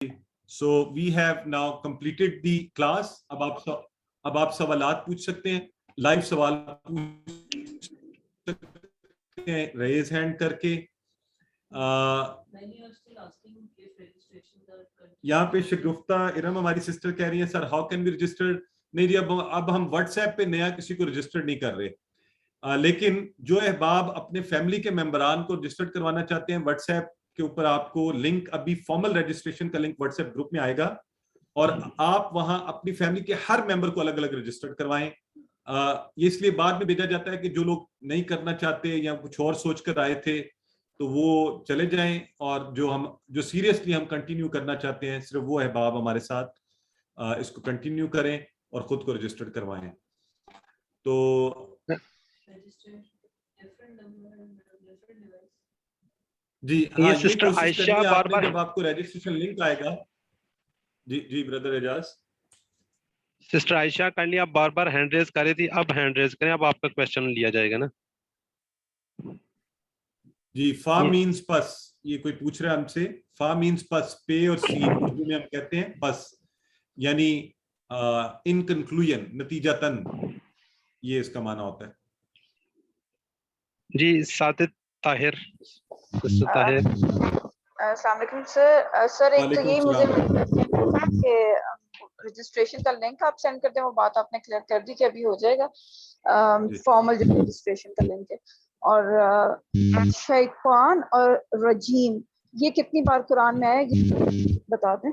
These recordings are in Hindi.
So we have now completed the class. अब आप सवालात पूछ सकते हैं, लाइव सवाल पूछ सकते हैं रेज हैंड करके। यहाँ पे शगुफ्ता इरम हमारी सिस्टर कह रही है sir how can be registered. नहीं जी, अब हम व्हाट्सएप पे नया किसी को रजिस्टर नहीं कर रहे, लेकिन जो अहबाब अपने फैमिली के मेंबरान को रजिस्टर्ड करवाना चाहते हैं, व्हाट्सएप के ऊपर आपको लिंक, अभी फॉर्मल रजिस्ट्रेशन का लिंक व्हाट्सएप ग्रुप में आएगा और आप वहां अपनी फैमिली के हर मेंबर को अलग अलग रजिस्टर्ड करवाएं। ये इसलिए बाद में भेजा जाता है कि जो लोग नहीं करना चाहते या कुछ और सोच कर आए थे तो वो चले जाएं, और जो सीरियसली हम कंटिन्यू करना चाहते हैं सिर्फ वो अहबाब हमारे साथ इसको कंटिन्यू करें और खुद को रजिस्टर्ड करवाएं। तो जी हाँ, ये सिस्टर आयशा बार-बार जब आपको रजिस्ट्रेशन लिंक आएगा। जी brother Ejaz. Sister Ayesha kindly आप बार-बार हैंड रेज कर रही थी, अब हैंड रेज करें, अब आपका क्वेश्चन लिया जाएगा ना। जी, फा मीन्स पस, ये कोई पूछ रहा है हमसे। फा मीन्स पस, पे और सीन उर्दू में हम कहते हैं पस, यानी इन कंक्लूजन, नतीजतन, ये इसका माना होता है। जी सादिद ताहिर, सिस्टर ताहिर। अस्सलाम वालेकुम सर। सर एक तो ये मुझे कि रजिस्ट्रेशन का लिंक आप सेंड कर दें, वो बात आपने क्लियर कर दी कि अभी हो जाएगा फॉर्मल रजिस्ट्रेशन का लिंक है। और शैतान और रजीम ये कितनी बार कुरान में है ये बता दें,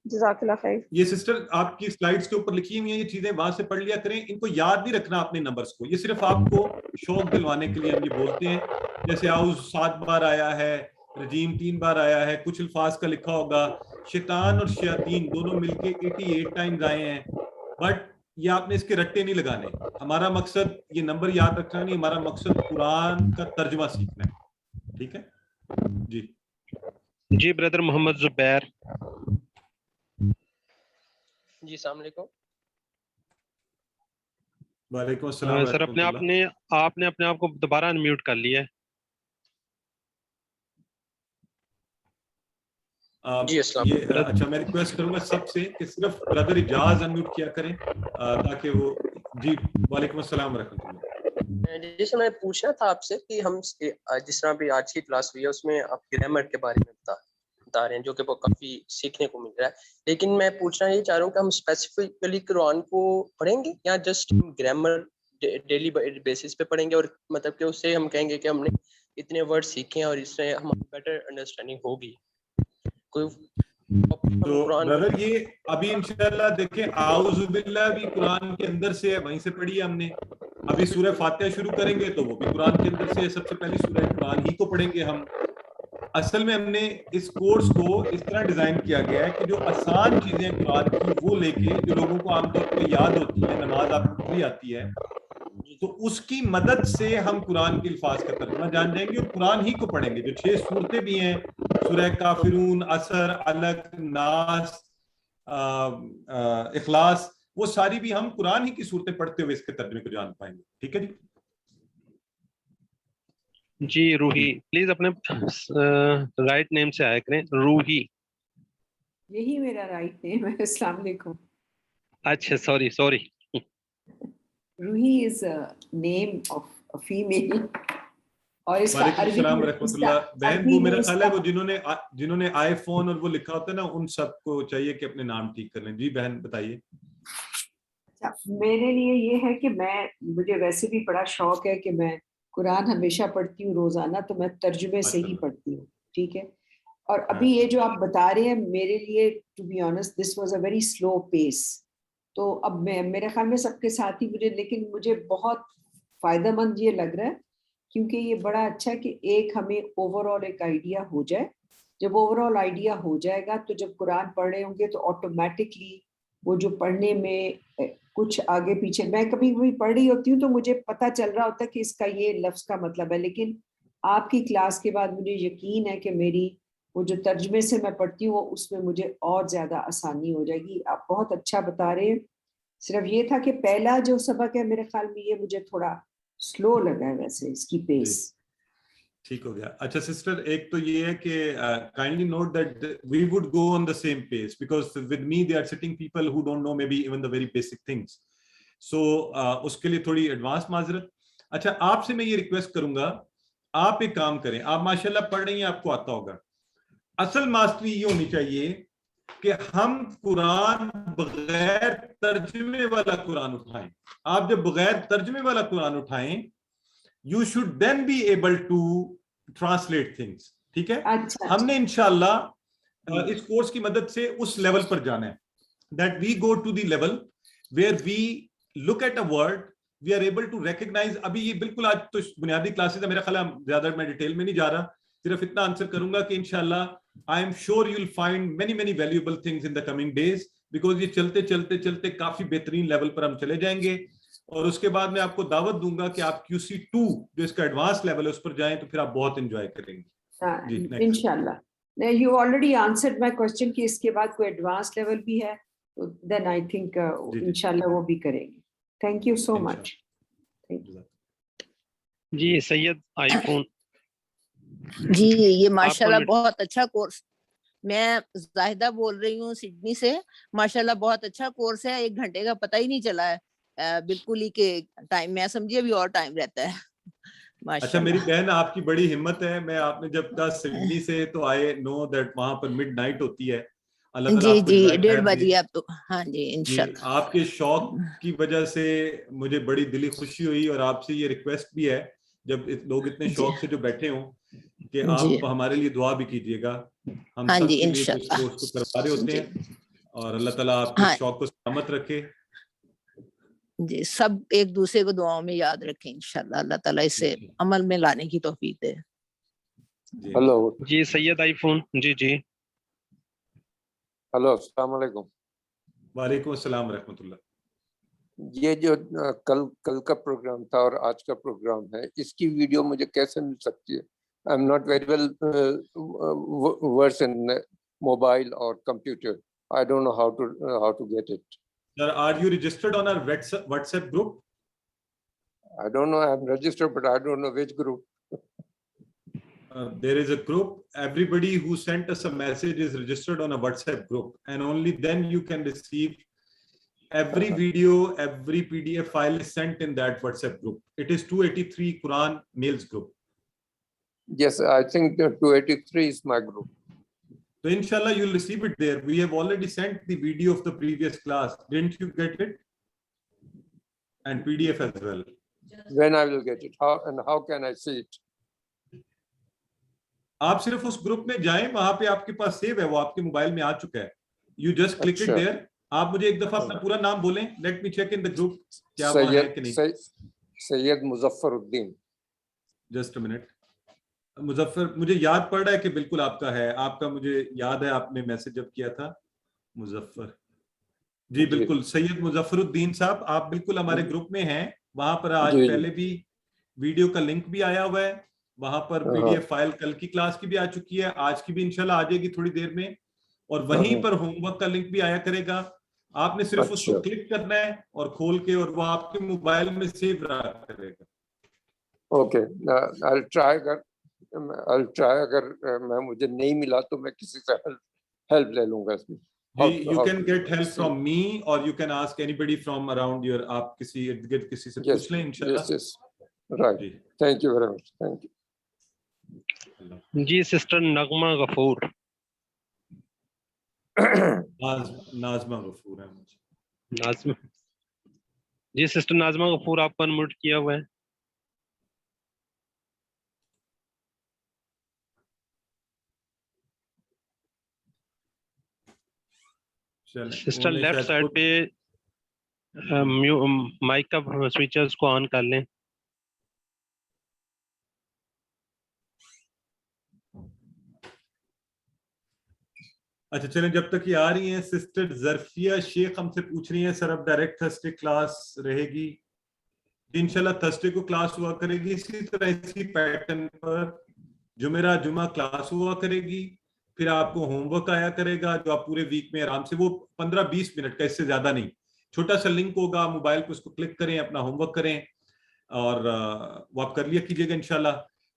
जज़ाकल्लाह खैर। ये सिस्टर आपकी स्लाइड्स के ऊपर लिखी हुई है, ये चीजें वहां से पढ़ लिया करें, इनको याद नहीं रखना अपने नंबर्स को, ये सिर्फ आपको शौक दिलवाने के लिए हम ये बोलते हैं। जैसे आउज 7 बार आया है, रजीम 3 बार आया है, कुछ अल्फाज का लिखा होगा शैतान और शयातीन दोनों मिलके 88 टाइम्स आए हैं, बट ये आपने इसके रट्टे नहीं लगाने। हमारा मकसद ये नंबर याद रखना नहीं, हमारा मकसद कुरान का तर्जुमा सीखना है। ठीक है जी ब्रदर मोहम्मद जुबैर। जी अस्सलाम वालेकुम। वालेकुम अस्सलाम। सर आपने अपने आप को दोबारा अनम्यूट कर लिया है। अच्छा, मैं रिक्वेस्ट करूंगा सबसे कि सिर्फ ब्रदर इजाज अनम्यूट किया करें ताकि वो। जी वालेकुम अस्सलाम रहमतुल्लाह। जैसे मैं पूछना था आपसे कि हम जिस तरह भी आज की क्लास हुई है उसमें आप ग्रामर के बारे में बता रहे हैं, जो कि काफी सीखने को मिल रहा है, लेकिन मैं पूछना ये चाह रहा हूँ कि हम स्पेसिफिकली कुरान को पढ़ेंगे या जस्ट ग्रामर डेली बेसिस पे पढ़ेंगे, और मतलब कि उससे हम कहेंगे कि हमने इतने वर्ड सीखे हैं और इससे हमारी बेटर अंडरस्टैंडिंग होगी। तो ब्रदर ये अभी इंशाल्लाह देखें, आऊज़ु बिल्लाह भी कुरान के अंदर से है, वहीं से पढ़ी है हमने। अभी सूरह फातिहा शुरू करेंगे तो वो भी कुरान के अंदर से है, सबसे पहली सूरह कुरान ही को पढ़ेंगे हम। असल में हमने इस कोर्स को इस तरह डिजाइन किया गया है कि जो आसान चीजें कुरान की वो लेके, जो लोगों को आमतौर पर याद होती है, नमाज आपको भी आती है, तो उसकी मदद से हम कुरान के अल्फाज का तर्जुमा जान जाएंगे और कुरान ही को पढ़ेंगे। जो 6 सूरतें भी हैं, सूरह काफिरून, असर, अलग, नास, इखलास, वो सारी भी हम कुरान ही की सूरतें पढ़ते हुए इसके तर्जुमे को जान पाएंगे। ठीक है जी रूही, प्लीज अपने राइट नेम से आया करें। रूही, यही मेरा राइट नेम है। अस्सलाम वालेकुम। अच्छा sorry Ruhi is a name of a female और इसका अरबी बहन, वो मेरा ख्याल है वो जिन्होंने आईफोन और वो लिखा होता है ना, उन सबको चाहिए कि अपने नाम ठीक कर लें। जी बहन बताइए। अच्छा, मेरे लिए ये है कि मुझे वैसे भी बड़ा शौक है कि मैं कुरान हमेशा पढ़ती हूँ रोजाना, तो मैं तर्जुमे से ही पढ़ती हूँ। ठीक है। और अभी ये जो आप बता रहे हैं, मेरे लिए to be honest this was a very slow pace. तो अब मेरे ख्याल में सबके साथ ही लेकिन मुझे बहुत फायदेमंद ये लग रहा है, क्योंकि ये बड़ा अच्छा है कि एक हमें ओवरऑल एक आइडिया हो जाए। जब ओवरऑल आइडिया हो जाएगा तो जब कुरान पढ़ रहे होंगे तो ऑटोमेटिकली वो जो पढ़ने में कुछ आगे पीछे, मैं कभी कभी पढ़ रही होती हूँ तो मुझे पता चल रहा होता है कि इसका ये लफ्ज का मतलब है, लेकिन आपकी क्लास के बाद मुझे यकीन है कि मेरी वो जो तर्जमे से मैं पढ़ती हूँ उसमें मुझे और ज्यादा आसानी हो जाएगी। आप बहुत अच्छा बता रहे हैं। सिर्फ ये था कि पहला जो सबक है मेरे ख्याल में ये मुझे थोड़ा स्लो लगा है वैसे इसकी पेस। ठीक हो गया। अच्छा सिस्टर, एक तो ये है कि kindly note that we would go on the same pace because with me they are sitting people who don't know may be even the very basic things, so उसके लिए थोड़ी एडवांस माजरत। अच्छा, आपसे मैं ये रिक्वेस्ट करूंगा, आप एक काम करें, आप माशाल्लाह पढ़ रही हैं, आपको आता होगा। असल मास्टरी ये होनी चाहिए कि हम कुरान बगैर तर्जमे वाला कुरान उठाएं। आप जब बगैर तर्जमे वाला कुरान उठाएं, you should then be able to translate things. ठीक है? अच्छा, हमने इंशाल्लाह इस कोर्स की मदद से उस लेवल पर जाना है, that we go to the level where we look at a word, we are able to recognise. अभी ये बिल्कुल आज तो बुनियादी क्लासेस है, मेरा ख्याल है ज्यादा मैं डिटेल में नहीं जा रहा, सिर्फ इतना आंसर करूंगा कि इंशाल्लाह I am sure you will find many many valuable things in the coming days, because ये चलते चलते चलते काफी बेहतरीन लेवल पर हम चले जाएंगे। और उसके बाद मैं आपको दावत दूंगा कि आप QC2 जो इसका एडवांस लेवल है उस पर जाएं, तो फिर आप बहुत एंजॉय करेंगे। जी, next. इंशाल्लाह। You already answered my question कि इसके बाद कोई एडवांस लेवल भी है, तो देन आई थिंक इंशाल्लाह वो भी करेंगे। Thank you so much. जी सैयद आईफोन। जी ये आपको माशाल्लाह मिट- बहुत अच्छा कोर्स, मैं जाहिदा बोल रही हूँ सिडनी से। माशाल्लाह बहुत अच्छा कोर्स है, 1 घंटे का पता ही नहीं चला है, बिल्कुल ही के टाइम, मैं समझी अभी और टाइम रहता है। अच्छा मेरी माशाल्लाह। बहन, आपकी बड़ी हिम्मत है। मैं आपने जब कहा सिडनी से, तो आई नो दैट वहां पर मिडनाइट होती है। अल्लाह ताला जी आपको जी जज़ाए 1:30 खैर दे। बजे अब तो। हाँ जी जी, इंशाल्लाह। आपके शौक की वजह से मुझे बड़ी दिली खुशी हुई, और आपसे ये रिक्वेस्ट भी है, जब लोग इतने जी शौक से जो बैठे हों, कि जी आप हमारे लिए दुआ भी कीजिएगा। हम हाँ सब जी के लिए जो इस इंशाल्लाह। कोर्स को करवा रहे होते जी हैं, और अल्लाह ताला आपके हाँ इस शौक को सलामत रखे। जी, सब एक दूसरे को दुआओं में याद रखें इंशाल्लाह, अल्लाह ताला इसे जी, अमल में लाने की तौफीक दे। जी। हेलो जी सैयद आईफोन। जी जी हेलो, अस्सलाम वालेकुम। वालेकुम अस्सलाम रहमतुल्लाह। ये जो कल का प्रोग्राम था और आज का प्रोग्राम है, इसकी वीडियो मुझे कैसे मिल सकती है? I am not very well versed in mobile और computer. I don't know how to get it. Sir, are you registered on our WhatsApp group? I don't know, I am registered but I don't know which group. There is a group. Everybody who sent us a message is registered on a WhatsApp group, and only then you can receive every video, every PDF file is sent in that WhatsApp group. It is 283 Quran Mails group. Yes, I think the 283 is my group. So inshallah you'll receive it there. We have already sent the video of the previous class. Didn't you get it? And PDF as well. When I will get it? How can I see it? आप सिर्फ उस ग्रुप में जाएं, वहां पे आपके पास सेव है, वो आपके मोबाइल में आ चुका है। You just click it अच्छा। there. आप मुझे एक दफा अपना पूरा नाम बोलें। Let me check in the group. क्या वहाँ है कि नहीं? Syed मुजफ्फरुद्दीन। Just a minute. Muzaffar, मुझे याद पड़ रहा है कि बिल्कुल आपका है, आपका मुझे याद है, आपने मैसेज जब किया था। मुजफ्फर जी, बिल्कुल सैयद मुजफ्फरुद्दीन साहब, आप बिल्कुल हमारे ग्रुप में हैं। वहां पर आज पहले भी वीडियो का लिंक भी आया हुआ है, वहां पर PDF फाइल कल की क्लास की भी आ चुकी है, आज की भी इंशाल्लाह आ जाएगी थोड़ी देर में, और वहीं पर होमवर्क का लिंक भी आया करेगा। आपने सिर्फ उसको क्लिक करना है और खोल के, और वो आपके मोबाइल में सेव रहा करेगा। Okay, I will try. अगर मैं मुझे नहीं मिला तो मैं किसी से हेल्प ले लूंगा इसमें। You can get help from me or you can ask anybody from around your, आप किसी इर्द गिर्द किसी से पूछ लें इंशाल्लाह। Yes, right. Thank you very much. Thank you. जी सिस्टर नगमा गफूर। नाजमा गफूर है मुझे। नाजमा जी, सिस्टर नाजमा गफूर आपको अनम्यूट किया हुआ है। सिस्टर लेफ्ट साइड पे माइक का स्विचेस को ऑन कर लें। अच्छा चलें, जब तक ये आ रही हैं, सिस्टर जरफिया शेख हमसे पूछ रही हैं, सर अब डायरेक्ट थर्सडे क्लास रहेगी? इंशाल्लाह थर्सडे को क्लास हुआ करेगी, इसी तरह इसी पैटर्न पर जुमेरा जुमा क्लास हुआ करेगी। फिर आपको होमवर्क आया करेगा जो आप पूरे वीक में आराम से, वो 15-20 मिनट का, इससे ज्यादा नहीं। छोटा सा लिंक होगा, मोबाइल पे उसको क्लिक करें, अपना होमवर्क करें, और वो आप कर लिया कीजिएगा इंशाल्लाह।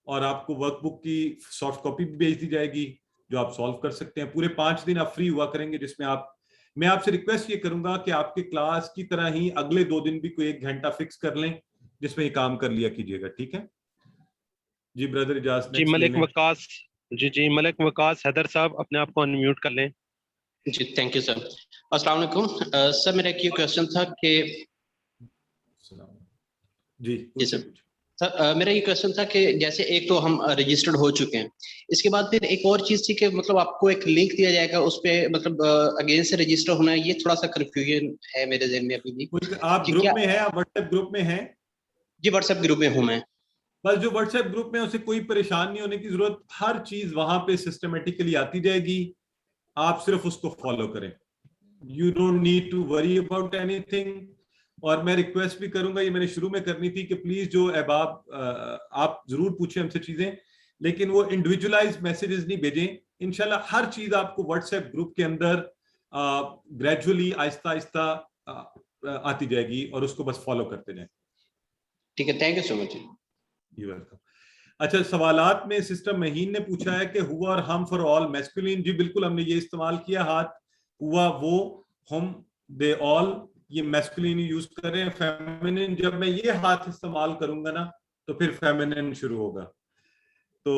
और आपको वर्कबुक की सॉफ्ट कॉपी भी भेज दी जाएगी जो आप सॉल्व कर सकते हैं। पूरे 5 दिन आप फ्री हुआ करेंगे, जिसमें मैं आपसे रिक्वेस्ट ये करूंगा कि आपके क्लास की तरह ही अगले 2 दिन भी कोई 1 घंटा फिक्स कर लें जिसमें ये काम कर लिया कीजिएगा, ठीक है जी। ब्रदर इजाज जी मलिक वकास, जी मलिक वकास हैदर साहब अपने आप को अनम्यूट कर लें। जी थैंक यू सर। अस्सलाम वालेकुम सर, मेरा एक ये क्वेश्चन था कि जी सर मेरा ये क्वेश्चन था कि जैसे एक तो हम रजिस्टर्ड हो चुके हैं, इसके बाद फिर एक और चीज थी कि मतलब आपको एक लिंक दिया जाएगा, उस पे मतलब अगेन से रजिस्टर होना है, ये थोड़ा सा कंफ्यूजन है मेरे ज़हन में अभी भी। आप ग्रुप में हैं, आप व्हाट्सएप ग्रुप में हैं? जी व्हाट्सएप ग्रुप में हूँ मैं। बस जो व्हाट्सएप ग्रुप में, उसे कोई परेशान नहीं होने की जरूरत, हर चीज वहां पे सिस्टमेटिकली आती जाएगी, आप सिर्फ उसको फॉलो करें। You don't need to worry about anything. और मैं रिक्वेस्ट भी करूंगा, ये मैंने शुरू में करनी थी, कि प्लीज जो अहबाब आप जरूर पूछें हमसे चीजें, लेकिन वो इंडिविजुअलाइज मैसेजेस नहीं भेजें। इंशाल्लाह हर चीज आपको व्हाट्सएप ग्रुप के अंदर ग्रेजुअली आहिस्ता आहिस्ता आती जाएगी और उसको बस फॉलो करते जाएं। ठीक है, thank you so much. You welcome. अच्छा, सवालात में सिस्टर महीन ने पूछा है कि हुआ और हम फॉर ऑल मैस्कुलिन। जी बिल्कुल, हमने ये इस्तेमाल किया, हाथ, हुआ, वो, हम, दे, ऑल, ये मैस्कुलिन यूज कर रहे हैं। फेमिनिन, जब मैं ये हाथ इस्तेमाल करूंगा ना तो फिर फेमिनिन शुरू होगा। तो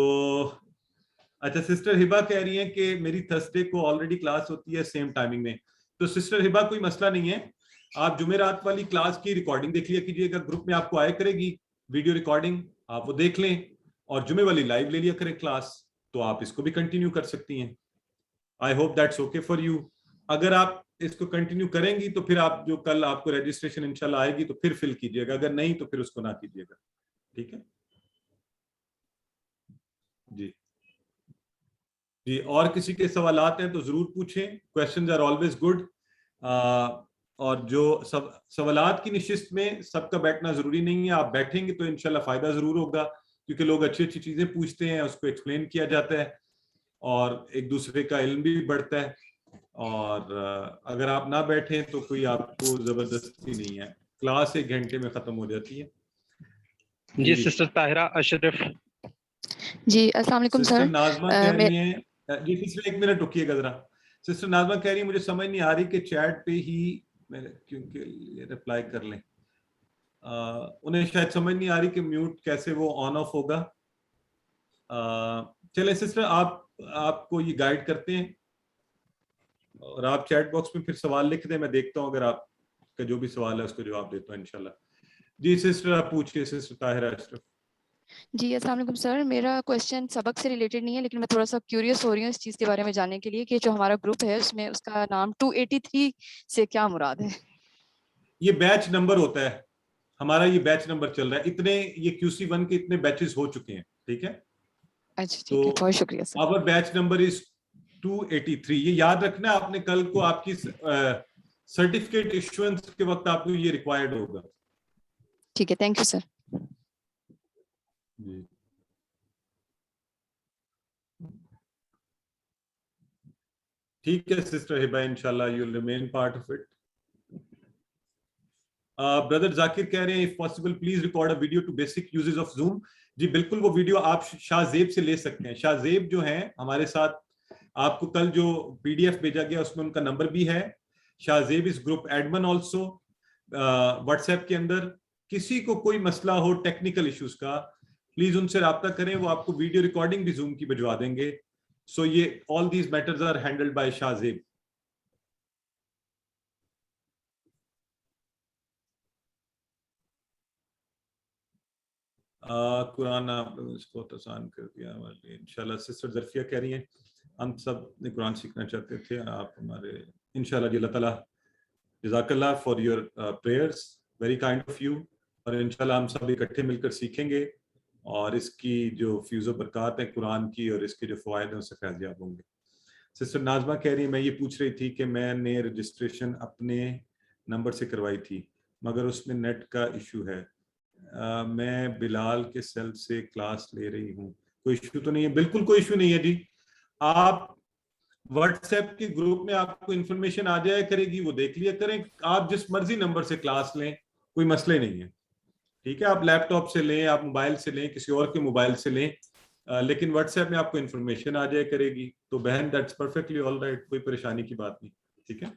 अच्छा, सिस्टर हिबा कह रही हैं कि मेरी थर्सडे को ऑलरेडी क्लास होती है सेम टाइमिंग में। तो सिस्टर हिबा कोई मसला नहीं है, आप जुमेरात वाली क्लास की रिकॉर्डिंग देख लिया कीजिएगा, ग्रुप में आपको आया करेगी वीडियो रिकॉर्डिंग, आप वो देख लें, और जुमे वाली लाइव ले लिया करें क्लास, तो आप इसको भी कंटिन्यू कर सकती हैं। I hope that's okay for you. अगर आप इसको कंटिन्यू करेंगी तो फिर आप जो कल आपको रजिस्ट्रेशन इंशाल्लाह आएगी तो फिर फिल कीजिएगा, अगर नहीं तो फिर उसको ना कीजिएगा, ठीक है जी। जी, और किसी के सवालात हैं तो जरूर पूछें, क्वेश्चंस आर ऑलवेज गुड। और जो सब सवालात की निशिस्त में सबका बैठना जरूरी नहीं है, आप बैठेंगे तो इंशाल्लाह फायदा जरूर होगा, क्योंकि लोग अच्छी अच्छी चीजें पूछते हैं, उसको एक्सप्लेन किया जाता है और एक दूसरे का इल्म भी बढ़ता है। और अगर आप ना बैठे तो कोई आपको जबरदस्ती नहीं है, क्लास 1 घंटे में खत्म हो जाती है। जी सिस्टर ताहिरा अशरफ। जी अस्सलाम वालेकुम सर। नाज़मा कह रही है, जी सिस्टर 1 मिनट रुकिएगा जरा। सिस्टर नाज़मा कह रही है मुझे समझ नहीं आ रही कि चैट पे ही मेरे क्योंकि रिप्लाई कर लें, उन्हें शायद समझ नहीं आ रही कि म्यूट कैसे वो ऑन ऑफ होगा। चलें सिस्टर, आपको ये गाइड करते हैं और आप चैट बॉक्स में फिर सवाल लिख दें, मैं देखता हूं अगर आपका जो भी सवाल है उसको जवाब देता हूं इंशाल्लाह। जी सिस्टर आप पूछिए, सिस्टर ताहिरा अशरफ। जी अस्सलाम वालेकुम सर। मेरा क्वेश्चन सबक से रिलेटेड नहीं है, लेकिन मैं थोड़ा सा क्यूरियस हो रही हूँ इस चीज़ के बारे में जानने के लिए कि जो हमारा ग्रुप है उसमें उसका नाम 283 से क्या मुराद है? ये बैच नंबर होता है हमारा, ये बैच नंबर चल रहा है, इतने ये QC1 के इतने बैचेस हो चुके हैं, ठीक है। अच्छा ठीक है, बहुत शुक्रिया sir. Our batch number is 283। ये याद रखना आपने, कल को आपकी सर्टिफिकेट इश्यूएंस के वक्त आपको ये रिक्वायर्ड होगा। ठीक है, थैंक यू सर। जी ठीक है सिस्टर हिबा, इंशाल्लाह you will remain part of it. Brother Zakir कह रहे हैं if possible please record a video to basic usages of Zoom. जी बिल्कुल, वो वीडियो आप शाहजेब से ले सकते हैं। शाहजेब जो हैं हमारे साथ, आपको कल जो PDF भेजा गया उसमें उनका नंबर भी है। शाहजेब इस ग्रुप एडमिन ऑल्सो व्हाट्सएप के अंदर। किसी को कोई मसला हो टेक्निकल इश्यूज का, प्लीज उनसे राब्ता करें, वो आपको वीडियो रिकॉर्डिंग भी जूम की भिजवा देंगे। सो ये all these matters are handled by Shahzeb. कुरान आपने इसको आसान कर दिया हमारे लिए इंशाल्लाह। सिस्टर जरफिया कह रही हैं हम सब ने कुरान सीखना चाहते थे, आप हमारे इंशाल्लाह जी। अल्लाह ताला जज़ाकल्लाह for your prayers, very kind of you. और इंशाल्लाह हम सब इकट्ठे मिलकर सीखेंगे और इसकी जो फ्यूज़ व बरक़ात है कुरान की और इसके जो फ़वाइद हैं उससे फैज़याब होंगे। सिस्टर नाज़मा कह रही है मैं ये पूछ रही थी कि मैंने रजिस्ट्रेशन अपने नंबर से करवाई थी मगर उसमें नेट का इशू है। मैं बिलाल के सेल से क्लास ले रही हूँ, कोई इशू तो नहीं है? बिल्कुल कोई इशू नहीं है जी। आप व्हाट्सएप के ग्रुप में आपको इंफॉर्मेशन आ जाया करेगी, वो देख लिया करें। आप जिस मर्जी नंबर से क्लास लें, कोई मसले नहीं है। ठीक है, आप लैपटॉप से लें, आप मोबाइल से लें, किसी और के मोबाइल से लें, लेकिन व्हाट्सएप में आपको इन्फॉर्मेशन आ जाए करेगी। तो बहन दैट्स परफेक्टली ऑल राइट, कोई परेशानी की बात नहीं। ठीक है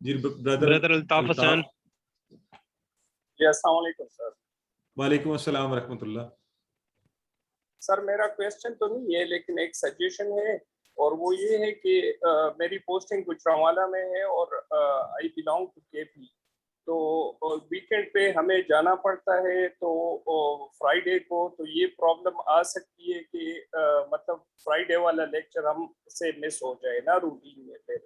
जी। ब्रदर अल्ताफ हसन। जी अस्सलाम वालेकुम सर। वालेकुम अस्सलाम व रहमतुल्लाह। सर मेरा क्वेश्चन तो नहीं है लेकिन एक सजेशन है, और वो ये है कि मेरी पोस्टिंग गुजरांवाला में है और आई बिलोंग टू केपी। तो वीकेंड पे हमें जाना पड़ता है, तो फ्राइडे को तो ये प्रॉब्लम आ सकती है कि मतलब फ्राइडे वाला लेक्चर हमसे मिस हो जाए ना रूटीन में फिर।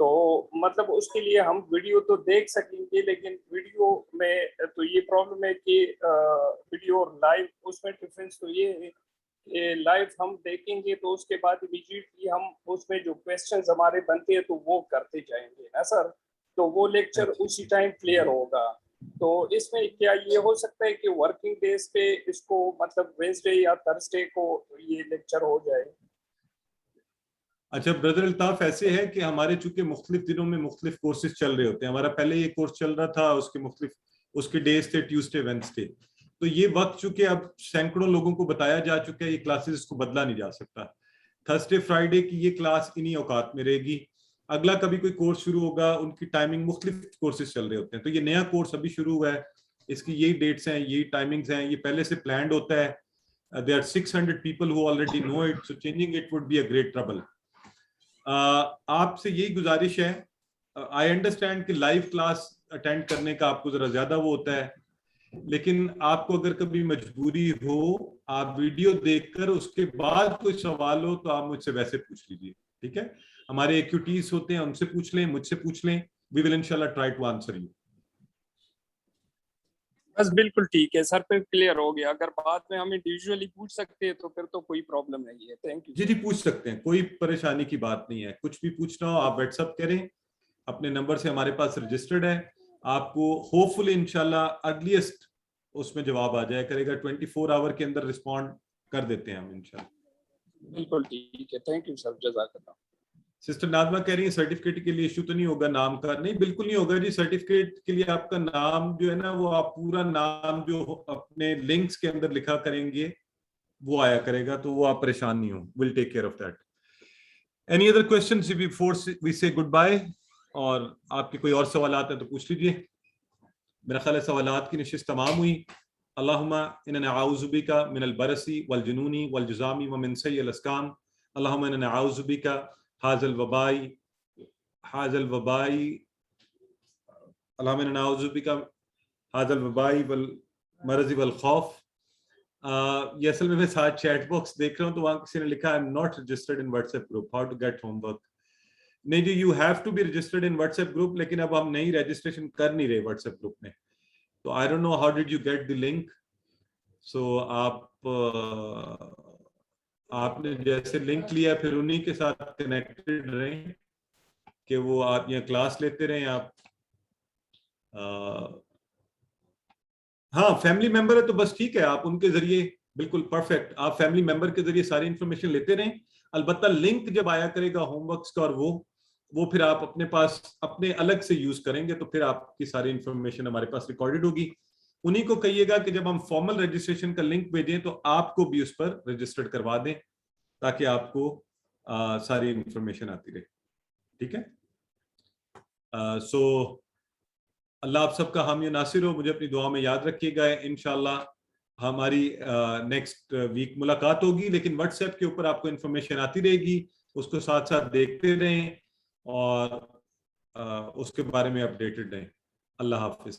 तो मतलब उसके लिए हम वीडियो तो देख सकेंगे, लेकिन वीडियो में तो ये प्रॉब्लम है कि वीडियो और लाइव उसमें डिफरेंस तो ये है कि लाइव हम देखेंगे तो उसके बाद इमीडिएटली हम उसमें जो क्वेश्चंस हमारे बनते हैं तो वो करते जाएंगे ना सर, तो वो लेक्चर उसी टाइम क्लियर होगा। तो इसमें क्या ये हो सकता है कि वर्किंग डेज पे इसको मतलब वेडनेसडे या थर्सडे को ये लेक्चर हो जाए? अच्छा ब्रदर अल्ताफ, ऐसे है कि हमारे चूंकि मुख्तलिफ दिनों में मुख्तलिफ कोर्सेज चल रहे होते हैं। हमारा पहले ये कोर्स चल रहा था, उसके मुख्तलिफ उसके डेज थे ट्यूसडे वेडनेसडे। तो ये वक्त चूंकि अब सैकड़ों लोगों को बताया जा चुका है, ये क्लासेस को बदला नहीं जा सकता। थर्सडे फ्राइडे की ये क्लास इन्हीं औकात में रहेगी। अगला कभी कोई कोर्स शुरू होगा, उनकी टाइमिंग मुख्तलिफ कोर्सेज चल रहे होते हैं। तो ये नया कोर्स अभी शुरू हुआ है, इसकी यही डेट्स हैं, यही टाइमिंग्स हैं, ये पहले से प्लान्ड होता है। There are 600 people who already know it, so changing it would be a great trouble. आपसे यही गुजारिश है, आई अंडरस्टैंड कि लाइव क्लास अटेंड करने का आपको जरा ज्यादा वो होता है, लेकिन आपको अगर कभी मजबूरी हो, आप वीडियो देखकर उसके बाद कोई सवाल हो तो आप मुझसे वैसे पूछ लीजिए। ठीक है, हमारे एक्यूटीज होते हैं, उनसे पूछ लें, मुझसे पूछ लें, वी विल इंशाल्लाह ट्राई टू आंसर यू। बस बिल्कुल ठीक है सर, फिर क्लियर हो गया। अगर बाद में हम इंडिविजुअली पूछ सकते हैं तो फिर तो कोई प्रॉब्लम नहीं है। Thank you. जी जी, पूछ सकते हैं, कोई परेशानी की बात नहीं है। कुछ भी पूछना हो आप व्हाट्सएप करें, अपने नंबर से हमारे पास रजिस्टर्ड है। आपको होपफुली इंशाल्लाह अर्लीस्ट उसमें जवाब आ जाया करेगा, 24 आवर के अंदर रिस्पॉन्ड कर देते हैं हम इंशाल्लाह। बिल्कुल ठीक है, थैंक यू सर, जज़ाकल्लाह। सिस्टर नाज़मा कह रही है सर्टिफिकेट के लिए इशू तो नहीं होगा नाम का? नहीं, बिल्कुल नहीं होगा जी। सर्टिफिकेट के लिए आपका नाम जो है ना, वो आप पूरा नाम जो अपने लिंक्स के अंदर लिखा करेंगे वो आया करेगा, तो वो आप परेशान नहीं हो, will take care of that. Any other questions before we say goodbye? और आपके कोई और सवाल आते हैं तो पूछ लीजिए। मेरा ख्याल है सवालात की नशिस्त तमाम हुई। अल्लाहुम्मा इन्ना नअऊज़ु बिका मिनल बरसी वल जुनूनी वल जुज़ामी व मिन सय्यिल अस्काम। अल्लाहुम्मा इन्ना नअऊज़ु बिका हाज़ल वबाई अल्लाहुम्मा इन्ना नअऊज़ु बिका हाज़ल वबाई वल मरज़ि वल खौफ। ये असल में मैं साथ चैट बॉक्स देख रहा हूँ, तो वहाँ किसी ने लिखा I am not registered in WhatsApp group, how to get homework. नहीं जी, you have to be registered in WhatsApp group, लेकिन अब हम नई रजिस्ट्रेशन कर नहीं रहे व्हाट्सएप ग्रुप में। तो I don't know how did you get the link. So आपने जैसे लिंक लिया फिर उन्हीं के साथ कनेक्टेड रहें कि वो आप यहाँ क्लास लेते रहें। आप हाँ, फैमिली मेंबर है तो बस ठीक है, आप उनके जरिए बिल्कुल परफेक्ट, आप फैमिली मेंबर के जरिए सारी इंफॉर्मेशन लेते रहें। अलबत्ता लिंक जब आया करेगा होमवर्क्स का, और वो फिर आप अपने पास अपने अलग से यूज करेंगे, तो फिर आपकी सारी इंफॉर्मेशन हमारे पास रिकॉर्डेड होगी। उन्हीं को कहिएगा कि जब हम फॉर्मल रजिस्ट्रेशन का लिंक भेजें तो आपको भी उस पर रजिस्टर्ड करवा दें, ताकि आपको सारी इंफॉर्मेशन आती रहे। ठीक है, सो अल्लाह आप सबका हामी नासिर हो। मुझे अपनी दुआ में याद रखिएगा। इंशाल्लाह हमारी नेक्स्ट वीक मुलाकात होगी, लेकिन व्हाट्सएप के ऊपर आपको इंफॉर्मेशन आती रहेगी, उसको साथ साथ देखते रहें और उसके बारे में अपडेटेड रहें। अल्लाह हाफिज।